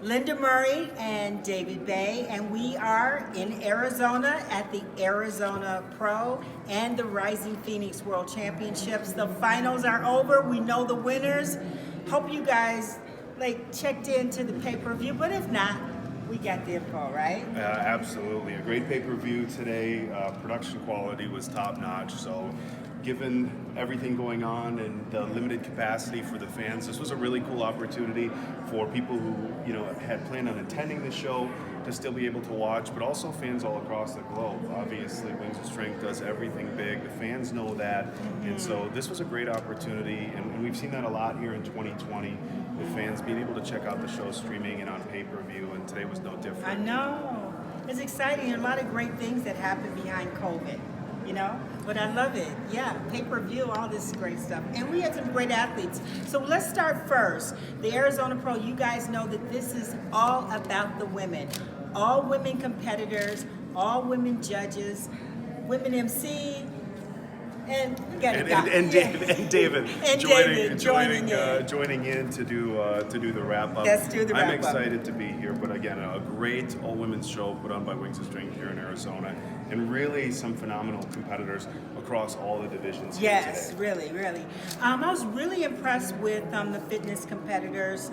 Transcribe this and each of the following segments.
Lenda Murray and David Baye, and we are in Arizona at the Arizona Pro and the Rising Phoenix World Championships. The finals are over. We know the winners. Hope you guys checked into the pay-per-view, but if not, we got the info, right? Absolutely. A great pay-per-view today. Production quality was top-notch, so given everything going on and the limited capacity for the fans, this was a really cool opportunity for people who had planned on attending the show to still be able to watch, but also fans all across the globe. Obviously, Wings of Strength does everything big. The fans know that, and so this was a great opportunity, and we've seen that a lot here in 2020 with fans being able to check out the show streaming and on pay-per-view, and today was no different. I know. It's exciting. A lot of great things that happened behind COVID. But I love it. Yeah, pay-per-view, all this great stuff. And we had some great athletes. So let's start first. The Arizona Pro, you guys know that this is all about the women. All women competitors, all women judges, women MC, and we got David joining in to do the wrap up. Let's do the wrap up. I'm excited to be here, but again, a great all women's show put on by Wings of Strength here in Arizona, and really some phenomenal competitors across all the divisions here yes, today. really. I was really impressed with the fitness competitors.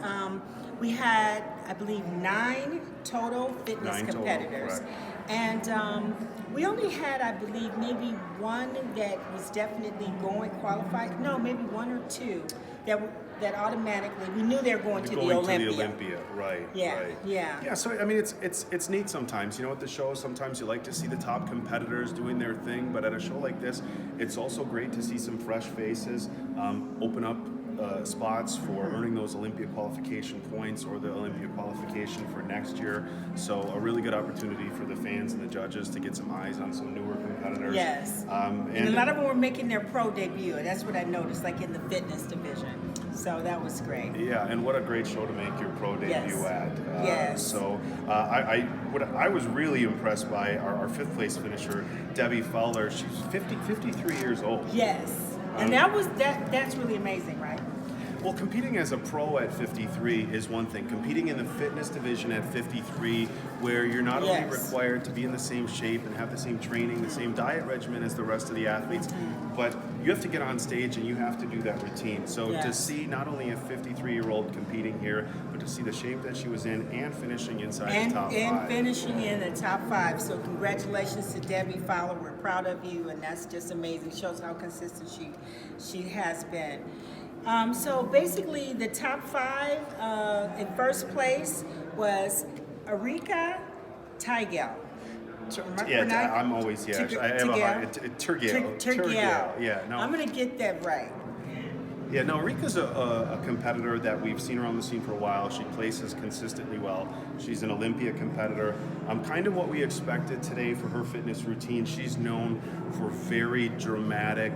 We had, I believe, 9 total fitness competitors. Total, and we only had, I believe, maybe one that was definitely going qualified. No, maybe 1 or 2 that automatically, we knew they were going to the Olympia. Right. Yeah, right. yeah. So I mean, it's neat sometimes. At the show, sometimes you like to see the top competitors doing their thing, but at a show like this, it's also great to see some fresh faces open up spots for earning those Olympia qualification points or the Olympia qualification for next year. So a really good opportunity for the fans and the judges to get some eyes on some newer competitors. Yes. And a lot of them were making their pro debut. That's what I noticed, in the fitness division. So that was great. Yeah, and what a great show to make your pro debut at. Yes. So I was really impressed by our 5th place finisher, Debbie Fowler. She's 53 years old. Yes. And that's really amazing, right? Well, competing as a pro at 53 is one thing. Competing in the fitness division at 53, where you're not only required to be in the same shape and have the same training, the same diet regimen as the rest of the athletes, but you have to get on stage and you have to do that routine. So to see not only a 53-year-old competing here, but to see the shape that she was in and finishing inside the top 5. And finishing in the top 5. So congratulations to Debbie Fowler. We're proud of you, and that's just amazing. Shows how consistent she has been. So basically, the top 5 in first place was Erika Tigel. I'm always I have a hard Turgel. Yeah, no. I'm gonna get that right. Yeah, no, Erika's a competitor that we've seen around the scene for a while. She places consistently well. She's an Olympia competitor. Kind of what we expected today for her fitness routine. She's known for very dramatic,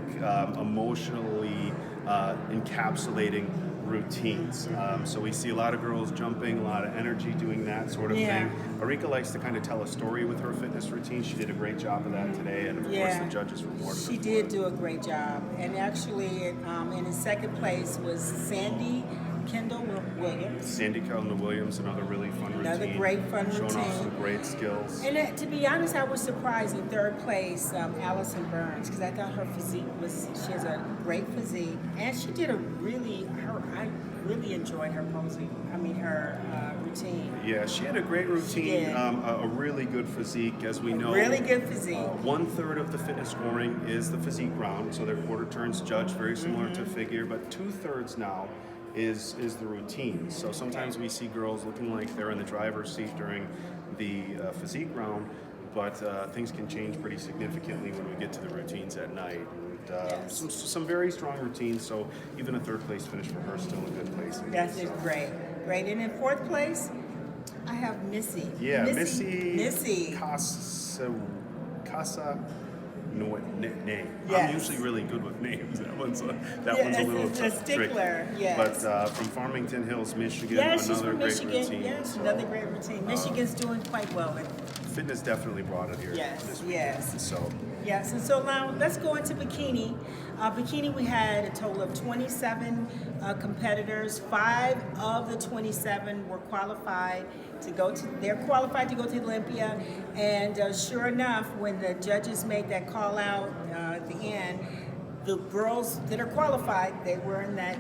emotionally encapsulating routines. So we see a lot of girls jumping, a lot of energy doing that sort of thing. Erika likes to kind of tell a story with her fitness routine. She did a great job of that today, and of course the judges rewarded her. She did do a great job. And actually, in his second place was Sandy Kendall Williams. Sandy Kendall Williams, another really fun routine. Another great fun routine. Showing off some great skills. And to be honest, I was surprised in third place, Allison Burns, because I thought her physique she has a great physique, and she did I really enjoyed her posing. Her routine. Yeah, she had a great routine, a really good physique, as we know. Really good physique. 1/3 of the fitness scoring is the physique round, so they're quarter turns judged, very similar to figure, but 2/3 now is the routine. So sometimes we see girls looking like they're in the driver's seat during the physique round, but things can change pretty significantly when we get to the routines at night. And some very strong routines, so even a 3rd place finish for her is still a good place. That's great. And in 4th place, I have Missy. Yeah, Missy Casa. No name. Yes. I'm usually really good with names. That one's a little a stickler. Yes. But from Farmington Hills, Michigan, she's from great routine. Yes, another great routine. Michigan's doing quite well. Fitness definitely brought it here. Yes. So Yes, and so now let's go into bikini. Bikini, we had a total of 27 competitors. 5 of the 27 were qualified to go to. They're qualified to go to Olympia, and sure enough, when the judges made that call out at the end, the girls that are qualified, they were in that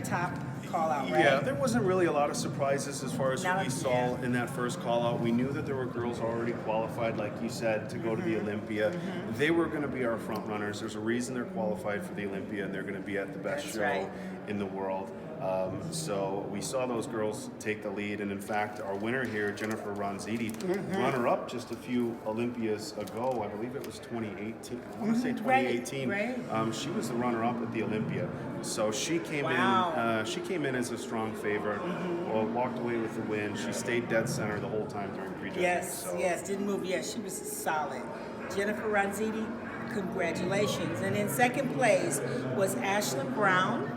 top call out, right? Yeah, there wasn't really a lot of surprises as far as Now, what we saw in that first call out. We knew that there were girls already qualified, like you said, to go to the Olympia. They were going to be our front runners. There's a reason they're qualified for the Olympia, and they're going to be at the best That's show right. in the world. So we saw those girls take the lead, and in fact, our winner here, Jennifer Ronziti, runner-up just a few Olympias ago. I believe it was 2018. I want to say 2018. Right. She was the runner-up at the Olympia. So she came Wow. in. She came in as a strong favorite. Well, walked away with the win. She stayed dead center the whole time during prejudging. Yes, yes, didn't move. Yes, she was solid. Jennifer Ronziti, congratulations. And in second place was Ashlyn Brown.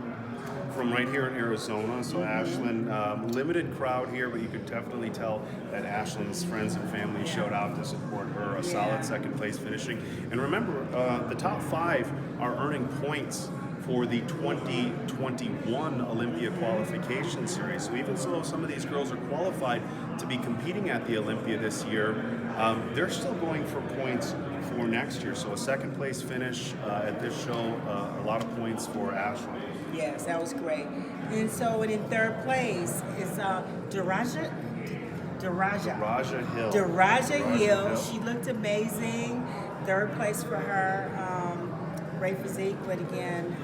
From right here in Arizona. So Ashlyn, limited crowd here, but you could definitely tell that Ashlyn's friends and family showed out to support her. A solid second place finishing. And remember, the top 5 are earning points for the 2021 Olympia qualification series. So even though some of these girls are qualified to be competing at the Olympia this year, they're still going for points for next year. So a second place finish at this show, a lot of points for Ashlyn. Yes, that was great. And so in third place is Daraja Hill. Daraja Hill. She looked amazing. Third place for her. Great physique, but again,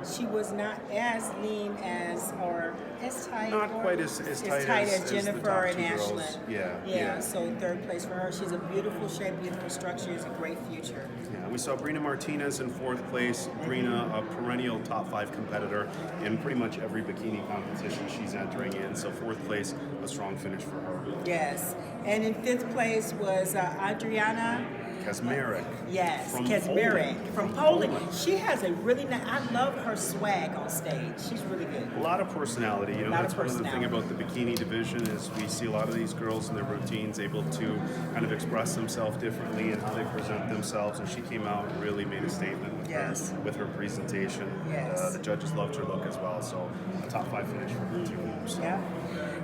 she was not as lean as or as tight. Not quite as tight as the Jennifer top and 2 girls. Ashlyn. Yeah. So third place for her. She's a beautiful shape, beautiful structure. It's a great future. Yeah, we saw Brina Martinez in 4th place. Brina, a perennial top 5 competitor in pretty much every bikini competition she's entering in. So 4th place, a strong finish for her. Yes. And in 5th place was Adriana Cosmerick. Yes, From Cosmerick Poland. from Poland. She has a really nice, I love her swag on stage. She's really good. A lot of personality. You know, Lot that's of one of the thing personality. about the bikini division is we see a lot of these girls in their routines able to kind of express themselves differently and how they present themselves. And she came out and really made a statement with, Yes. with her presentation. Yes. The judges loved her look as well. So a top 5 finish for her too. So. Yeah.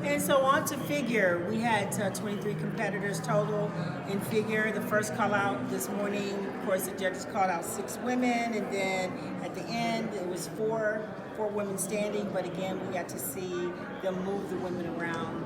And so on to figure, we had 23 competitors total in figure. The first call out this morning, of course, the judges called out 6 women, and then at the end it was four women standing. But again, we got to see them move the women around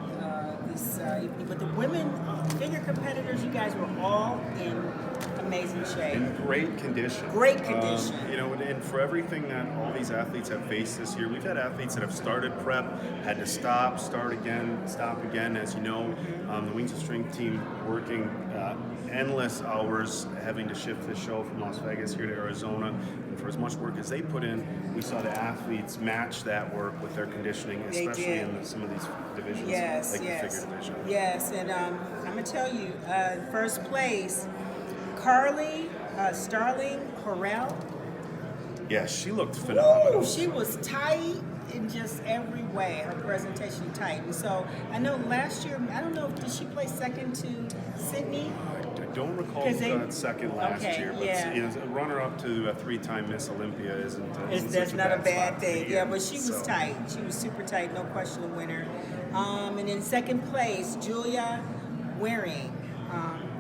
this evening. But the women figure competitors, you guys were all in amazing shape. In great condition. Great condition. You know, and for everything that all these athletes have faced this year, we've had athletes that have started prep, had to stop, start again, stop again. As you know, the Wings of Strength team working endless hours, having to shift the show from Las Vegas here to Arizona. And for as much work as they put in, we saw the athletes match that work with their conditioning, especially in some of these divisions, like the figure division. Yes, and I'm going to tell you, first place, Carly Starling Horrell. Yeah, she looked phenomenal. Ooh, she was tight in just every way. Her presentation tight. And so I know last year, I don't know, did she play second to Sydney? I don't recall the second last year, but you know, a runner-up to a 3-time Miss Olympia isn't that's such not a bad spot thing. to be Yeah, in, but she was so. tight. She was super tight, no question a winner. And in second place, Julia Waring.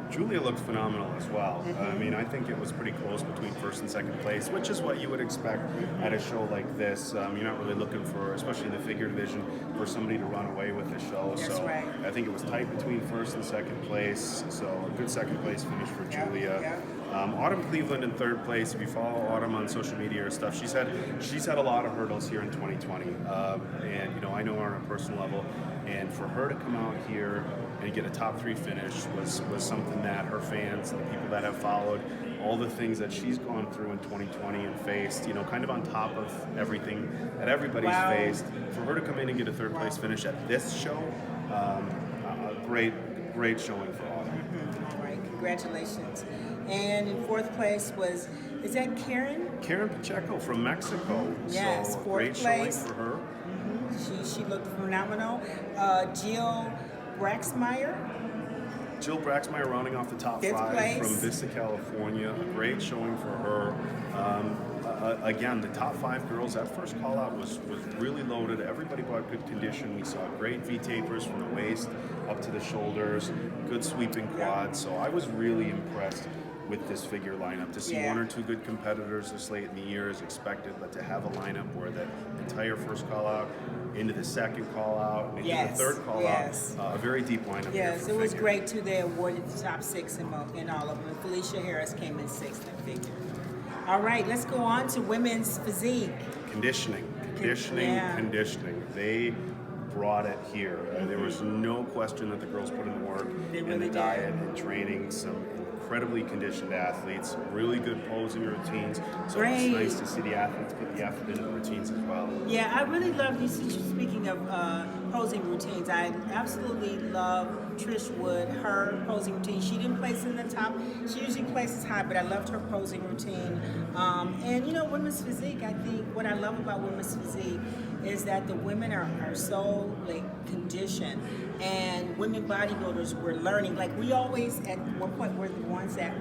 Julia looked phenomenal as well. I mean, I think it was pretty close between first and second place, which is what you would expect at a show like this. You're not really looking for, especially in the figure division, for somebody to run away with the show. That's right. I think it was tight between first and second place. So a good second place finish for Julia. Autumn Cleveland in third place. If you follow Autumn on social media or stuff, she's had a lot of hurdles here in 2020, and you know, I know her on a personal level. And for her to come out here and get a top 3 finish was something that her fans, the people that have followed all the things that she's gone through in 2020 and faced, you know, kind of on top of everything that everybody's faced. For her to come in and get a third place finish at this show, a great showing for Autumn. All right, congratulations. And in fourth place is that Karen? Karen Pacheco from Mexico. Yes, so fourth great place. showing for her. She looked phenomenal. Jill Braxmeyer. Jill Braxmeyer rounding off the top 5th 5 place. from Vista, California. A great showing for her. Again, the top 5 girls, that first call out was really loaded. Everybody brought good condition. We saw great V tapers from the waist up to the shoulders, good sweeping quads. So I was really impressed with this figure lineup. To see one or two good competitors this late in the year is expected, but to have a lineup where the entire first call out into the second call out, into the third call out, a very deep lineup. Yes, it was great too. They awarded the top 6 in all of them. Felicia Harris came in 6th in figure. All right, let's go on to women's physique. Conditioning. They brought it here. There was no question that the girls put in the work in the diet and training. Some incredibly conditioned athletes, really good posing routines. So it's nice to see the athletes put the effort into the routines as well. Yeah, I really love you. Speaking of posing routines, I absolutely love Trish Wood, her posing routine. She didn't place in the top. She usually places high, but I loved her posing routine. And you know, women's physique, I think what I love about women's physique is that the women are so like conditioned, and women bodybuilders were learning. Like we always at one point were the ones that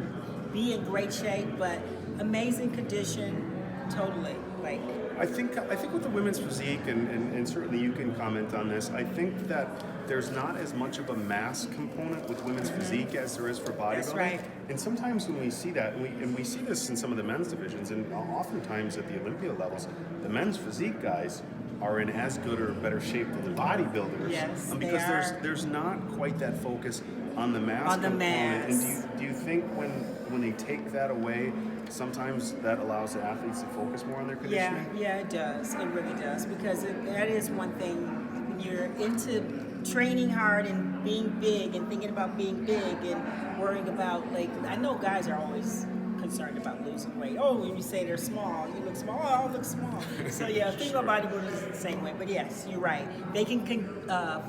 be in great shape, but amazing condition, totally. Like I think with the women's physique, and certainly you can comment on this, I think that there's not as much of a mass component with women's physique as there is for bodybuilding. That's right. And sometimes when we see that, and we see this in some of the men's divisions, and oftentimes at the Olympia levels, the men's physique guys are in as good or better shape than the bodybuilders. Yes, because there's not quite that focus on the mass component. And do you think when they take that away, sometimes that allows the athletes to focus more on their conditioning? Yeah, it does. It really does, because that is one thing. When you're into training hard and being big and thinking about being big and worrying about, like, I know guys are always concerned about losing weight. Oh, when you say they're small, you look small. Oh, I look small. So yeah, female bodybuilders is the same way. But yes, you're right. They can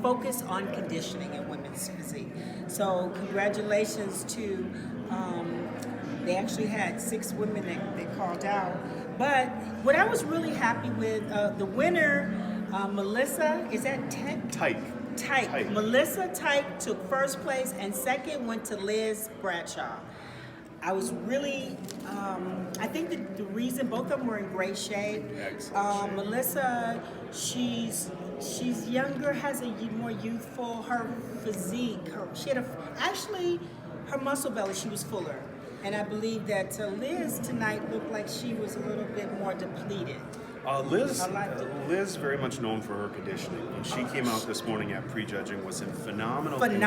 focus on conditioning in women's physique. So congratulations to. They actually had 6 women that they called out. But what I was really happy with, the winner, Melissa, is that Tyke? Melissa Tyke took first place, and second went to Liz Bradshaw. I was really, I think the reason both of them were in great shape. Melissa, she's younger, has a more youthful, her physique, she had her muscle belly, she was fuller. And I believe that Liz tonight looked like she was a little bit more depleted. Liz very much known for her conditioning, and she came out this morning at prejudging was in phenomenal condition.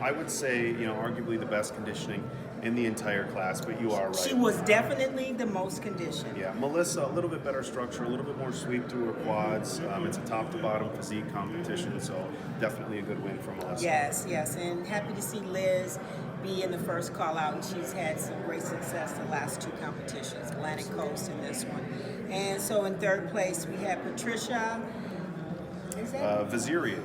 I would say, arguably the best conditioning in the entire class, but you are right. She was definitely the most conditioned. Yeah, Melissa, a little bit better structure, a little bit more sweep to her quads. It's a top-to-bottom physique competition, so definitely a good win for Melissa. Yes, and happy to see Liz be in the first call out, and she's had some great success the last 2 competitions, Atlantic Coast and this one. And so in third place we had Patricia. Is that Vazirian.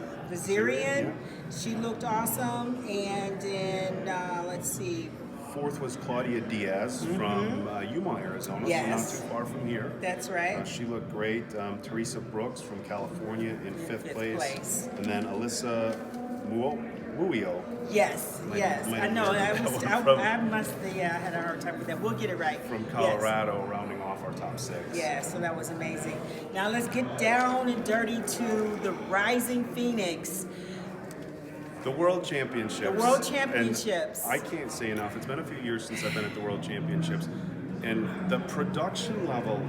Yeah. She looked awesome. And then let's see. 4th was Claudia Diaz from Yuma, Arizona, so not too far from here. That's right. She looked great. Teresa Brooks from California in 5th place. And then Alyssa Muio. Yes. I know. I must have had a hard time with that. We'll get it right. From Colorado, rounding off our top 6. Yeah, so that was amazing. Now let's get down and dirty to the Rising Phoenix. The World Championships. And I can't say enough. It's been a few years since I've been at the World Championships, and the production level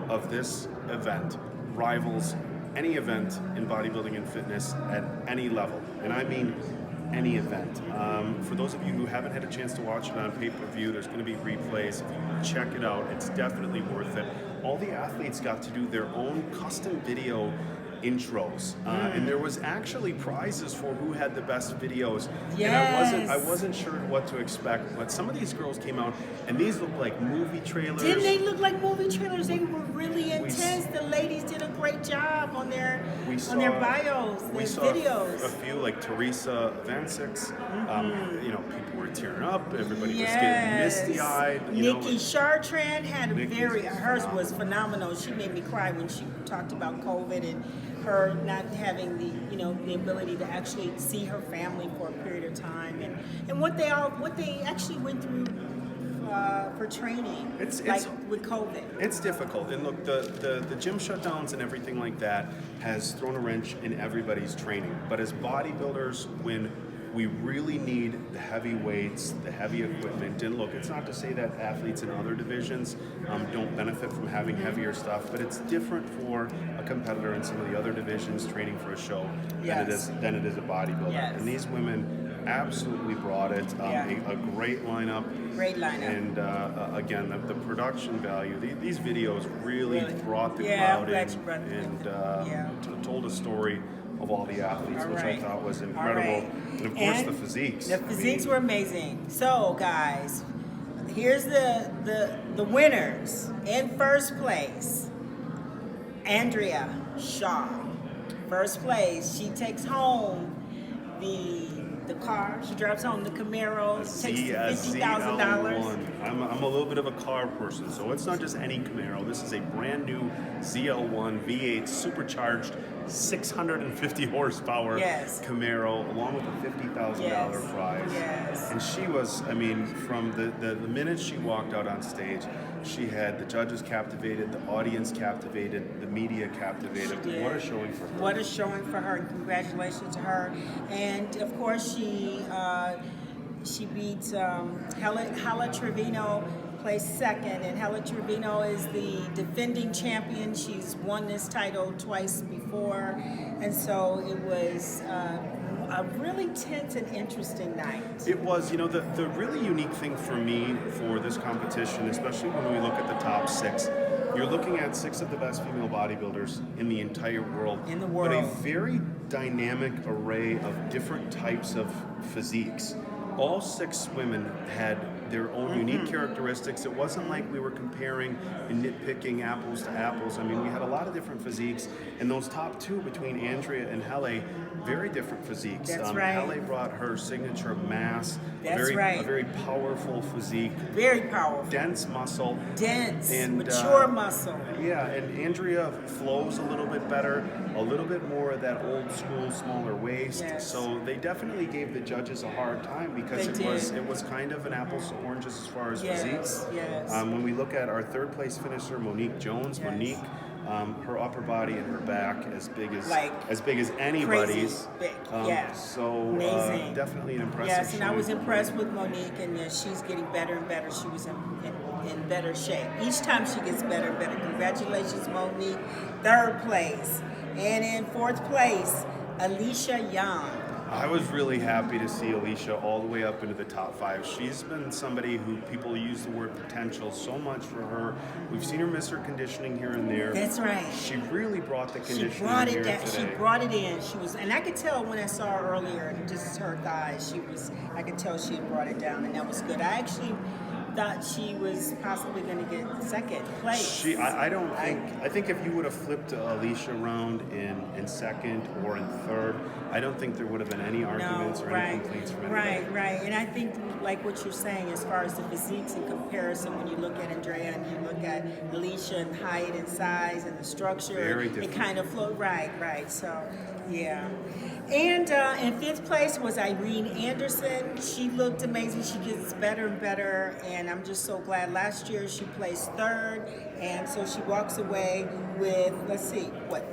of this event rivals any event in bodybuilding and fitness at any level. And I mean any event. For those of you who haven't had a chance to watch it on pay-per-view, there's going to be replays. If you check it out, it's definitely worth it. All the athletes got to do their own custom video intros, and there was actually prizes for who had the best videos. Yes. And I wasn't sure what to expect, but some of these girls came out and these looked like movie trailers. Didn't they look like movie trailers? They were really intense. The ladies did a great job on their bios, their videos. A few like Teresa Vancic. People were tearing up. Everybody was getting misty-eyed. Nikki Chartrand had hers was phenomenal. She made me cry when she talked about COVID and her not having the the ability to actually see her family for a period of time, and what they actually went through for training, with COVID. It's difficult, and look, the gym shutdowns and everything like that has thrown a wrench in everybody's training. But as bodybuilders, when we really need the heavy weights, the heavy equipment, and look, it's not to say that athletes in other divisions don't benefit from having heavier stuff, but it's different for a competitor in some of the other divisions training for a show than it is a bodybuilder. Yes. And these women absolutely brought it. A great lineup. Great lineup. And again, the production value. These videos really brought the crowd in and told a story of all the athletes, which I thought was incredible. And of course, the physiques. The physiques were amazing. So, guys, here's the winners. In first place, Andrea Shaw. First place, she takes home the car. She drives home the Camaro. Takes $50,000. I'm a little bit of a car person, so it's not just any Camaro. This is a brand new ZL1 V8 supercharged 650 horsepower Camaro, along with a $50,000 prize. Yes. And she was, from the minute she walked out on stage, she had the judges captivated, the audience captivated, the media captivated. What a showing for her. What a showing for her, and congratulations to her. And of course, she beats Hella Trevino, placed second, and Hella Trevino is the defending champion. She's won this title twice before, and so it was a really tense and interesting night. It was, the really unique thing for me for this competition, especially when we look at the top six, you're looking at 6 of the best female bodybuilders in the entire world. In the world. But a very dynamic array of different types of physiques. All 6 women had their own unique characteristics. It wasn't like we were comparing and nitpicking apples to apples. We had a lot of different physiques, and those top 2 between Andrea and Helle, very different physiques. That's right. Helle brought her signature mass, That's a right. very powerful physique. Very powerful. Dense muscle. Dense, and, mature muscle. Yeah, and Andrea flows a little bit better, a little bit more of that old school, smaller waist. Yes. So they definitely gave the judges a hard time because it was kind of an apples to oranges as far as physiques. Yes. When we look at our third place finisher, Monique Jones, Monique, her upper body and her back as big as anybody's. Crazy big. So amazing. Definitely an impressive. Yes, and I was impressed with Monique, and she's getting better and better. She was in better shape. Each time she gets better and better. Congratulations, Monique. Third place. And in fourth place, Alicia Young. I was really happy to see Alicia all the way up into the top 5. She's been somebody who people use the word potential so much for her. We've seen her miss her conditioning here and there. That's right. She really brought the conditioning here today. She brought it in. She was, and I could tell when I saw her earlier, and just her thighs, I could tell she had brought it down, and that was good. I actually thought she was possibly going to get second place. I think if you would have flipped Alicia around in second or in third, I don't think there would have been any arguments or any complaints from anybody. Right. And I think, like what you're saying, as far as the physiques in comparison, when you look at Andrea and you look at Alicia and height and size and the structure, very different. It kind of flowed. Right. So, yeah. And in fifth place was Irene Anderson. She looked amazing. She gets better and better, and I'm just so glad. Last year she placed third, and so she walks away with,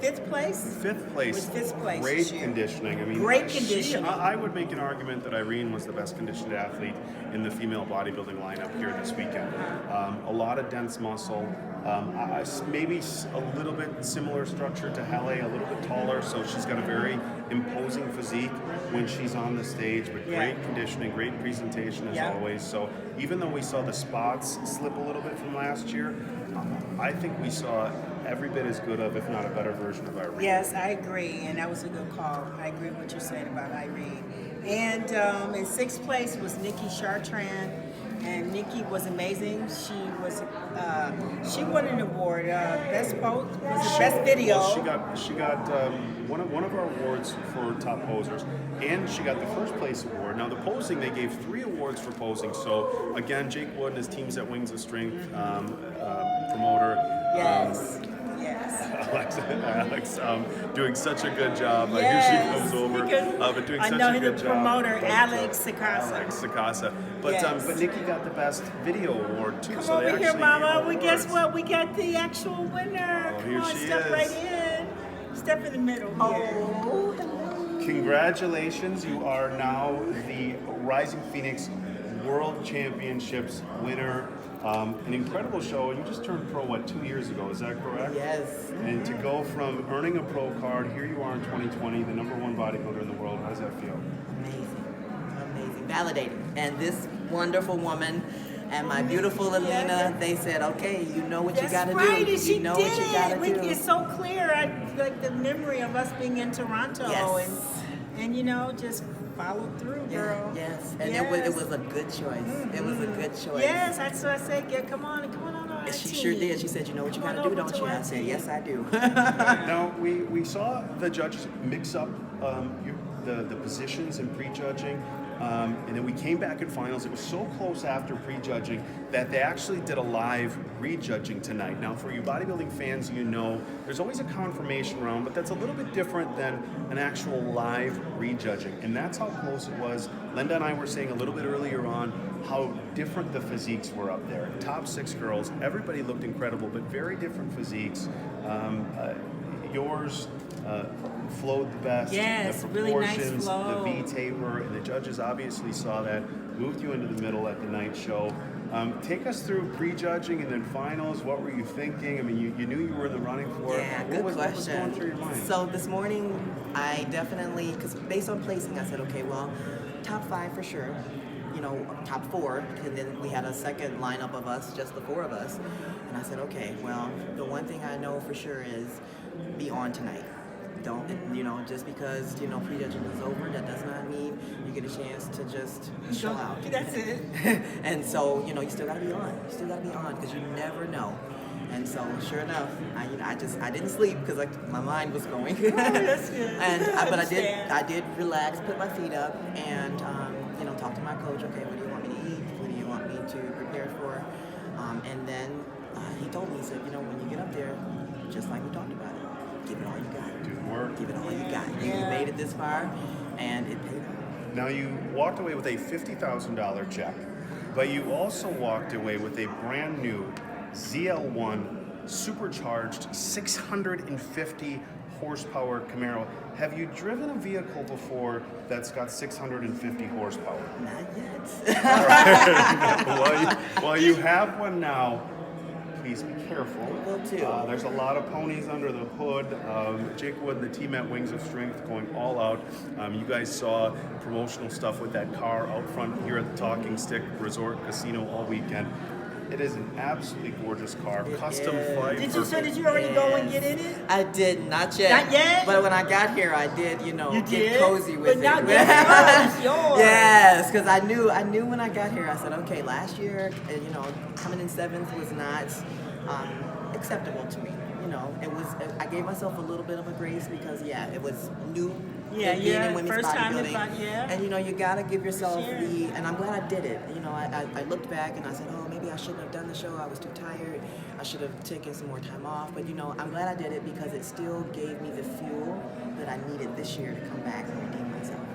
fifth place? Fifth place. With fifth place. Great conditioning. Great conditioning. I would make an argument that Irene was the best conditioned athlete in the female bodybuilding lineup here this weekend. A lot of dense muscle. Maybe a little bit similar structure to Helle, a little bit taller, so she's got a very imposing physique when she's on the stage, but great conditioning, great presentation as always. So even though we saw the spots slip a little bit from last year, I think we saw every bit as good of, if not a better version of Irene. Yes, I agree, and that was a good call. I agree with what you're saying about Irene. And in sixth place was Nikki Chartrand. And Nikki was amazing. She won an award. Best video. Well, she got one of our awards for top posers, and she got the first place award. Now the posing, they gave 3 awards for posing. So again, Jake Wood and his teams at Wings of Strength promoter. Yes. Alex, doing such a good job. Yes, Here she comes over, because but doing I such know a good the job. promoter, But, Alex Sacasa. Alex Sacasa. But Yes. but Nikki got the best video award too. Come so they over here, actually Mama. gave We guess awards. what? We got the actual winner. Oh, Come here on, she step is. right in. Step in the middle here. Oh, hello. Congratulations, you are now the Rising Phoenix World Championships winner. An incredible show, and you just turned pro, 2 years ago, is that correct? Yes. And to go from earning a pro card, here you are in 2020, the #1 bodybuilder in the world, how does that feel? Amazing. Amazing. Validating. And this wonderful woman and my beautiful Alina, they said, okay, you know what you That's got to right, do. and she You know did what you got to it. do. It's so clear. I like the memory of us being in Toronto Yes. and you know, just followed through, girl. Yes. And Yes. it was a good choice. It was a good choice. Yes, that's what I said. Yeah, come on on our And she team. sure did. She said, you know what you Come got on to do, over don't to you? our I said, team. yes, I do. Now, we saw the judges mix up the positions in prejudging, and then we came back in finals. It was so close after prejudging that they actually did a live rejudging tonight. Now, for you bodybuilding fans, you know there's always a confirmation round, but that's a little bit different than an actual live rejudging, and that's how close it was. Lenda and I were saying a little bit earlier on how different the physiques were up there. Top 6 girls, everybody looked incredible, but very different physiques. Yours flowed the best. Yes, the really nice proportions, flow. the V taper, and the judges obviously saw that, moved you into the middle at the night show. Take us through prejudging and then finals. What were you thinking? I mean, you knew you were in the running for it. Yeah, What good was question. going through your mind? So this morning, I definitely, because based on placing, I said, okay, well, top 5 for sure. You know, top 4, and then we had a second lineup of us, just the 4 of us. And I said, okay, well, the one thing I know for sure is be on tonight. Don't, you know, just because, you know, prejudging is over, that does not mean you get a chance to just show out. That's it. And so, you know, you still gotta be on. You still gotta be on, because you never know. And so, sure enough, I didn't sleep because my mind was going. That's good. But Understand. I did relax, put my feet up, and you know, talk to my coach. Okay, what do you want me to eat? What do you want me to prepare for? And then he told me, he said, you know, when you get up there, just like we talked about it, give it all you got. Do the work. Give it all you got. You Yeah. made it this far, and it paid off. Now, you walked away with a $50,000 check, but you also walked away with a brand new ZL1 supercharged 650 horsepower Camaro. Have you driven a vehicle before that's got 650 horsepower? Not yet. All right. While you have one now, please be careful. Will do. There's a lot of ponies under the hood. Jake Wood and the team at Wings of Strength going all out. You guys saw promotional stuff with that car out front here at the Talking Stick Resort Casino all weekend. It is an absolutely gorgeous car, custom flight. Did you already go and get in it? I did, not yet. Not yet? But when I got here, I did, you know, You get did? cozy with But it. now guess what? It's yours. Yes, because I knew when I got here, I said, okay, last year, you know, coming in 7th was not acceptable to me. You know, I gave myself a little bit of a grace because, yeah, it was new. Yeah, being yeah, in women's first time in bodybuilding. yeah. And you know, you gotta give yourself Sure. and I'm glad I did it. You know, I looked back and I said, oh, maybe I shouldn't have done the show. I was too tired. I should have taken some more time off. But you know, I'm glad I did it because it still gave me the fuel that I needed this year to come back and redeem myself.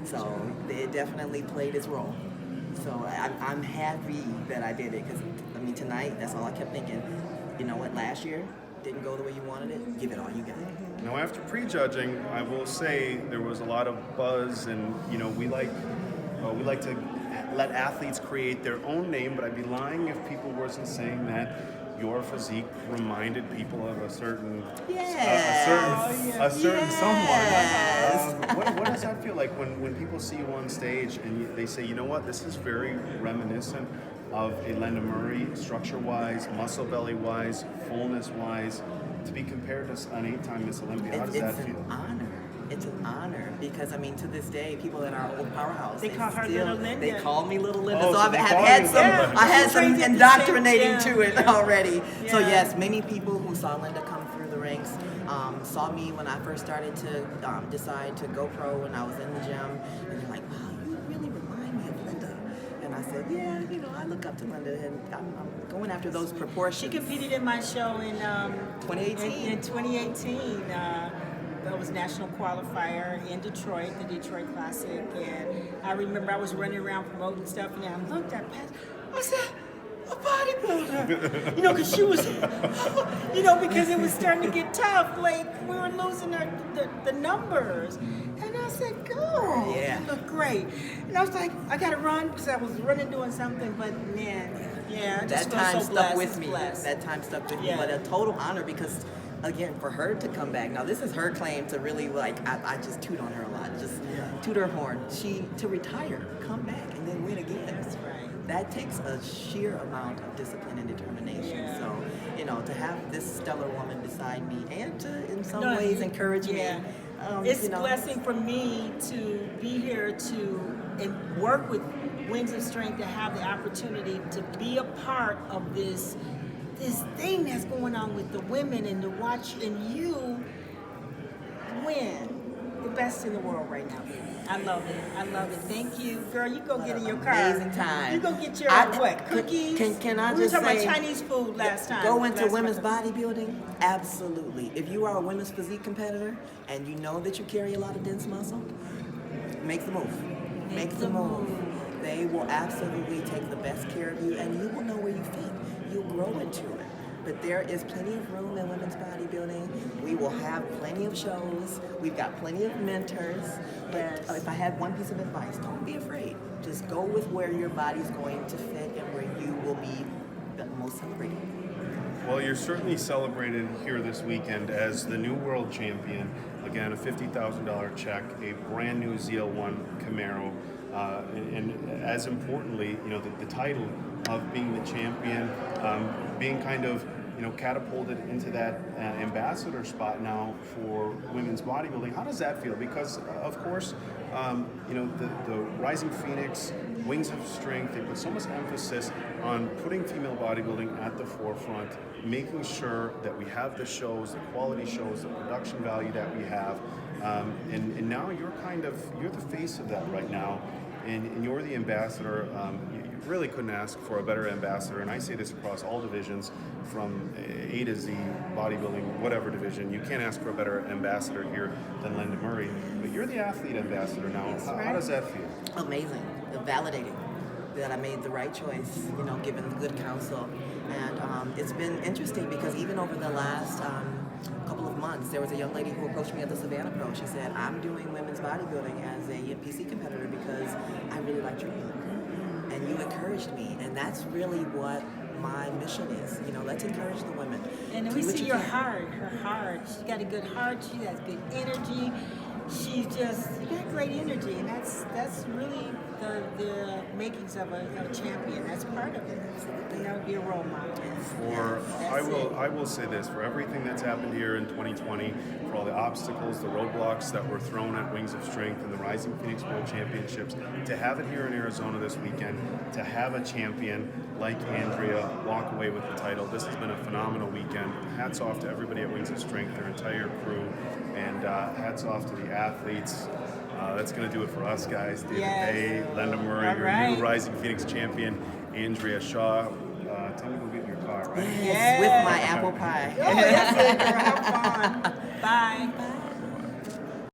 So it definitely played its role. So I'm happy that I did it because, I mean, tonight, that's all I kept thinking. You know what, last year didn't go the way you wanted it, give it all you got. Now, after prejudging, I will say there was a lot of buzz, and you know, we like to let athletes create their own name, but I'd be lying if people wasn't saying that your physique reminded people of a certain someone. What does that feel like when people see you on stage and they say, you know what, this is very reminiscent of a Lenda Murray, structure-wise, muscle belly-wise, fullness-wise, to be compared to an 8-time Miss Olympia? How does that feel? It's an honor. It's an honor because, I mean, to this day, people in our old powerhouse, They call her Little Linda. They call me Little Linda. Oh, so so I've they had call had you some, Little Linda. I had She some trained at the indoctrinating same to it gym. already. So Yeah. yes, many people who saw Linda come through the ranks saw me when I first started to decide to go pro when I was in the gym, and they're like, wow, you really remind me of Linda. And and I said, yeah, I look up to Lenda, and I'm going after those proportions. She competed in my show in 2018. In 2018, that was national qualifier in Detroit, the Detroit Classic, and I remember I was running around promoting stuff, and I looked at Pat. I said, a bodybuilder, because she was, because it was starting to get tough. Like we were losing the numbers, and I said, "Girl, you look great." And I was like, "I gotta run," because I was running doing something. But man, I just that time feel so stuck blessed. with me. Blessed. That time stuck with me. Yeah. But a total honor because, again, for her to come back. Now this is her claim to really I just toot on her a lot. Just toot her horn. To retire, come back, and then win again. That's right. That takes a sheer amount of discipline and determination. Yeah. So, to have this stellar woman beside me and to, in some ways, encourage me. It's a blessing for me to be here and work with Wings of Strength, to have the opportunity to be a part of this thing that's going on with the women, and to watch you win the best in the world right now. I love it. I love it. Thank you, girl. You go get in your car. Amazing time. You go get your cookies. Can I we were just talking say, about Chinese food last time. Go into last women's month. bodybuilding? Absolutely. If you are a women's physique competitor and you know that you carry a lot of dense muscle, make the move. Make the move. They will absolutely take the best care of you, and you will know where you fit. You'll grow into it. But there is plenty of room in women's bodybuilding. We will have plenty of shows. We've got plenty of mentors. But if I had one piece of advice, don't be afraid. Just go with where your body's going to fit and where you will be the most celebrated. Well, you're certainly celebrated here this weekend as the new world champion. Again, a $50,000 check, a brand new ZL1 Camaro, and as importantly, the title of being the champion, being kind of catapulted into that ambassador spot now for women's bodybuilding. How does that feel? Because of course, the Rising Phoenix, Wings of Strength, they put so much emphasis on putting female bodybuilding at the forefront, making sure that we have the shows, the quality shows, the production value that we have, and now you're the face of that right now, and you're the ambassador. You really couldn't ask for a better ambassador, and I say this across all divisions, from A to Z, bodybuilding, whatever division. You can't ask for a better ambassador here than Lenda Murray. But you're the athlete ambassador now. How does that feel? Amazing, validating that I made the right choice, given the good counsel. And it's been interesting because even over the last couple of months, there was a young lady who approached me at the Savannah Pro. She said, I'm doing women's bodybuilding as a PC competitor because I really liked your book. And you encouraged me, and that's really what my mission is. Let's encourage the women. And we see her heart. She's got a good heart. She has good energy. She's you got great energy, and that's really the makings of a champion. That's part of it. That would be a role model. I will say this, for everything that's happened here in 2020, for all the obstacles, the roadblocks that were thrown at Wings of Strength and the Rising Phoenix World Championships, to have it here in Arizona this weekend, to have a champion like Andrea walk away with the title, this has been a phenomenal weekend. Hats off to everybody at Wings of Strength, their entire crew, and hats off to the athletes. That's going to do it for us, guys. David Baye, Lenda Murray, your new Rising Phoenix champion, Andrea Shaw. Tell me to go get in your car, right? Yes, with my apple pie. Oh, that's it, girl. Have fun. Bye.